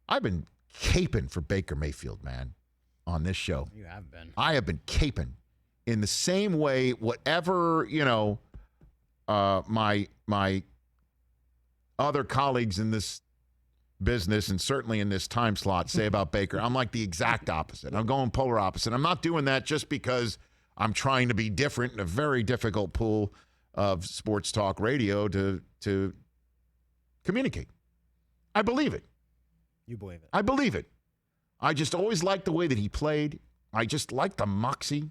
I've been caping for Baker Mayfield, man, on this show. You have been. I have been caping in the same way, whatever, my other colleagues in this business and certainly in this time slot say about Baker. I'm like the exact opposite. I'm going polar opposite. I'm not doing that just because I'm trying to be different in a very difficult pool of sports talk radio to communicate. I believe it. You believe it. I believe it. I just always liked the way that he played. I just like the moxie.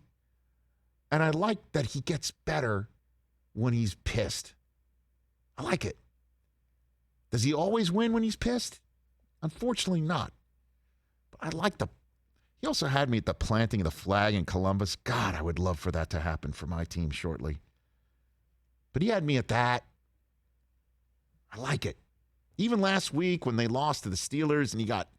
And I like that he gets better when he's pissed. I like it. Does he always win when he's pissed? Unfortunately not. But I like he also had me at the planting of the flag in Columbus. God, I would love for that to happen for my team shortly. But he had me at that. I like it. Even last week when they lost to the Steelers and he got,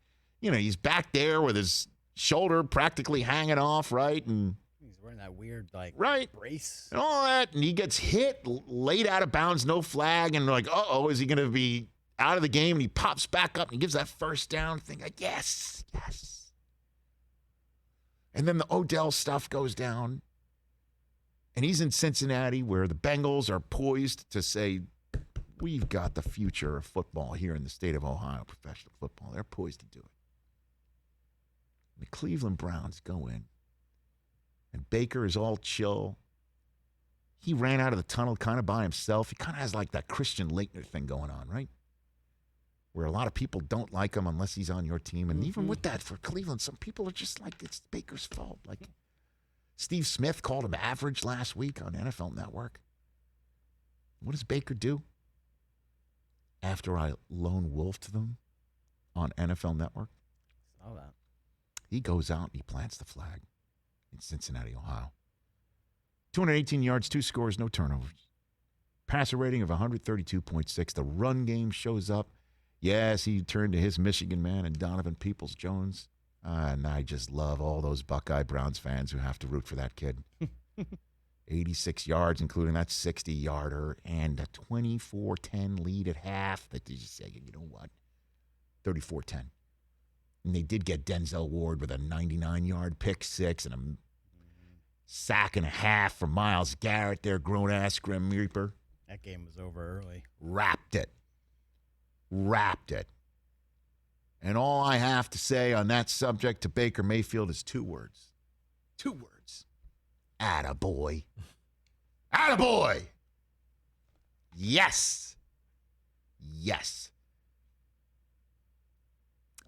he's back there with his shoulder practically hanging off, right? And he's wearing that weird, brace. And all that. And he gets hit, laid out of bounds, no flag. And they're like, uh-oh, is he going to be out of the game? And he pops back up and he gives that first down thing. Like, yes. And then the Odell stuff goes down. And he's in Cincinnati where the Bengals are poised to say, we've got the future of football here in the state of Ohio, professional football. They're poised to do it. The Cleveland Browns go in, and Baker is all chill. He ran out of the tunnel kind of by himself. He kind of has like that Christian Laettner thing going on, right? Where a lot of people don't like him unless he's on your team. And even with that, for Cleveland, some people are just like, it's Baker's fault. Like Steve Smith called him average last week on NFL Network. What does Baker do? After I lone wolfed them on NFL Network, saw that. He goes out and he plants the flag in Cincinnati, Ohio. 218 yards, 2 scores, no turnovers. Passer rating of 132.6. The run game shows up. Yes, he turned to his Michigan man and Donovan Peoples-Jones. And I just love all those Buckeye Browns fans who have to root for that kid. 86 yards, including that 60-yarder, and a 24-10 lead at half. That you just say, you know what? 34-10. And they did get Denzel Ward with a 99-yard pick six and a sack and a half for Myles Garrett, their grown-ass Grim Reaper. That game was over early. Wrapped it. And all I have to say on that subject to Baker Mayfield is 2 words. 2 words. Attaboy. Attaboy. Yes.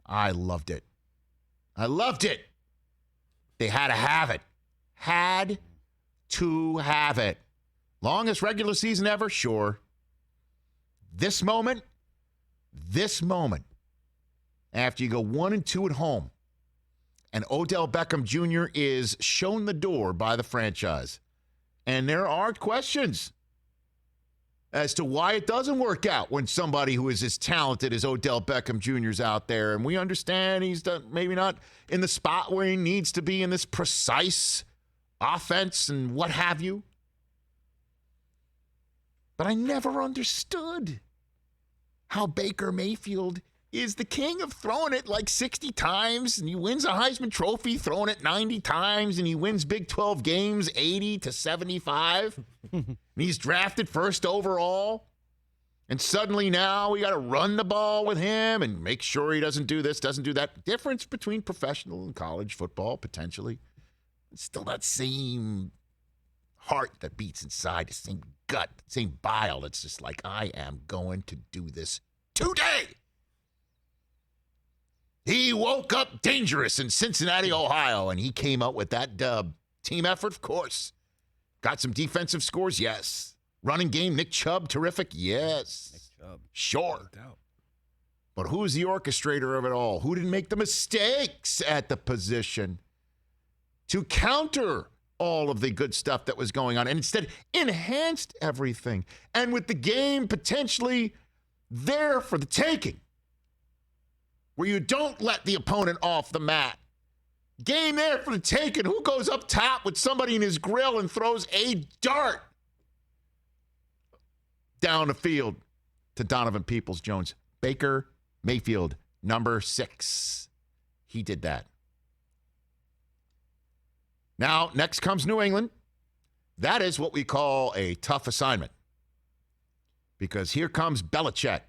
I loved it. They had to have it. Had to have it. Longest regular season ever? Sure. This moment, after you go 1-2 at home, and Odell Beckham Jr. is shown the door by the franchise. And there are questions as to why it doesn't work out when somebody who is as talented as Odell Beckham Jr. is out there. And we understand he's maybe not in the spot where he needs to be in this precise offense and what have you. But I never understood how Baker Mayfield is the king of throwing it like 60 times, and he wins a Heisman Trophy throwing it 90 times, and he wins Big 12 games 80-75. And he's drafted first overall. And suddenly now we got to run the ball with him and make sure he doesn't do this, doesn't do that. Difference between professional and college football, potentially. It's still that same heart that beats inside, the same gut, the same bile. It's just like, I am going to do this today. He woke up dangerous in Cincinnati, Ohio, and he came out with that dub. Team effort, of course. Got some defensive scores, yes. Running game, Nick Chubb, terrific, yes. Nick Chubb. Sure. No doubt. But who's the orchestrator of it all? Who didn't make the mistakes at the position to counter all of the good stuff that was going on and instead enhanced everything? And with the game potentially there for the taking, where you don't let the opponent off the mat. Game there for the taking. Who goes up top with somebody in his grill and throws a dart down the field to Donovan Peoples-Jones? Baker Mayfield number 6. He did that. Now, next comes New England. That is what we call a tough assignment. Because here comes Belichick,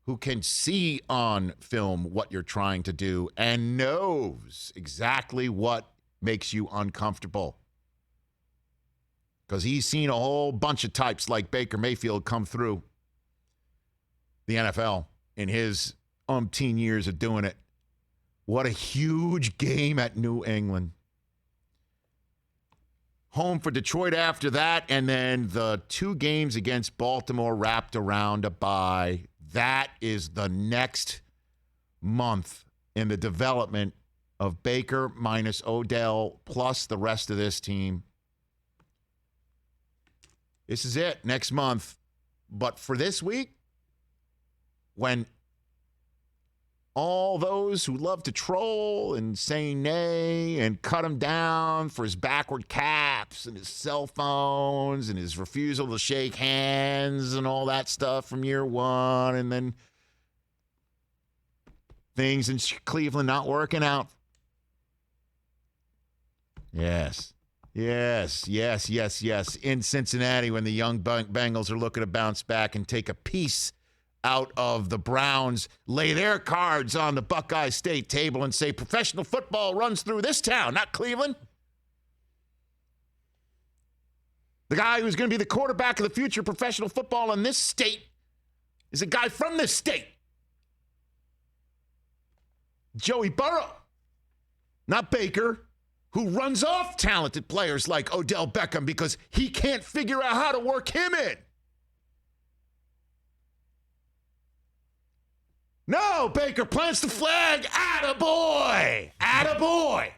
who can see on film what you're trying to do and knows exactly what makes you uncomfortable. Because he's seen a whole bunch of types like Baker Mayfield come through the NFL in his umpteen years of doing it. What a huge game at New England. Home for Detroit after that, and then the 2 games against Baltimore wrapped around a bye. That is the next month in the development of Baker minus Odell plus the rest of this team. This is it, next month. But for this week, when all those who love to troll and say nay and cut him down for his backward caps and his cell phones and his refusal to shake hands and all that stuff from year one, and then things in Cleveland not working out. Yes. In Cincinnati, when the young Bengals are looking to bounce back and take a piece out of the Browns, lay their cards on the Buckeye State table and say professional football runs through this town, not Cleveland. The guy who's going to be the quarterback of the future of professional football in this state is a guy from this state. Joey Burrow, not Baker, who runs off talented players like Odell Beckham because he can't figure out how to work him in. No, Baker plants the flag. Attaboy. Attaboy.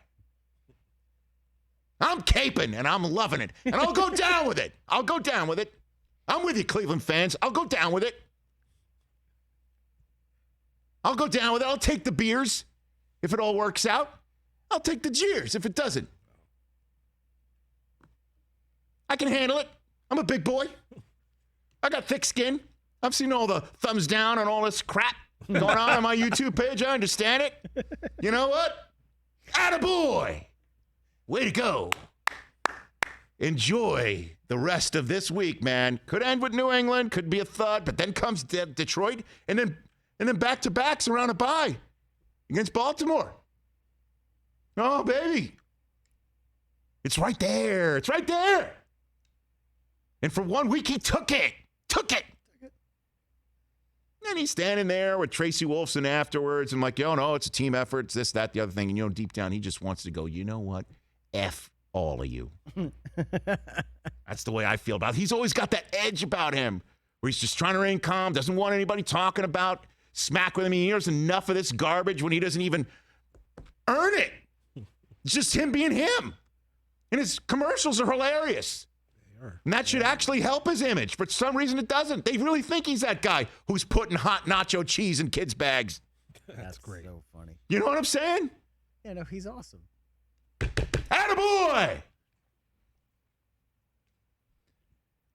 I'm caping, and I'm loving it. And I'll go down with it. I'm with you, Cleveland fans. I'll go down with it. I'll take the beers if it all works out. I'll take the jeers if it doesn't. I can handle it. I'm a big boy. I got thick skin. I've seen all the thumbs down and all this crap going on my YouTube page. I understand it. You know what? Attaboy. Way to go. Enjoy the rest of this week, man. Could end with New England, could be a thud, but then comes Detroit, and then back-to-backs around a bye against Baltimore. Oh, baby. It's right there. And for 1 week, he took it. And he's standing there with Tracy Wolfson afterwards and like, no, it's a team effort. It's this, that, the other thing. And, deep down, he just wants to go, you know what? F all of you. That's the way I feel about it. He's always got that edge about him where he's just trying to remain calm, doesn't want anybody talking about smack with him. He hears enough of this garbage when he doesn't even earn it. It's just him being him. And his commercials are hilarious. And that should actually help his image. For some reason, it doesn't. They really think he's that guy who's putting hot nacho cheese in kids' bags. That's great. So funny. You know what I'm saying? Yeah, no, he's awesome. Attaboy!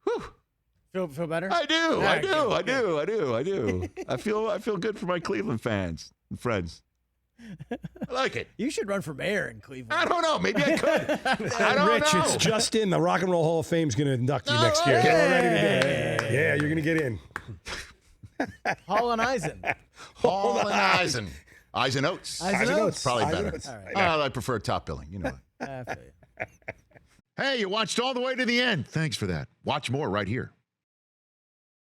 Whew. Feel better? I do. I feel good for my Cleveland fans and friends. I like it. You should run for mayor in Cleveland. I don't know. Maybe I could. I don't Rich, know. it's just in. The Rock and Roll Hall of Fame is going to induct you next year. Get all ready to go. Yeah, you're going to get in. Hall and Eisen. Hall and Eisen. Eisen Oats. Eisen Oats. Probably Eisen better. Oats. All right. I prefer top billing. You know. I feel you. Hey, you watched all the way to the end. Thanks for that. Watch more right here.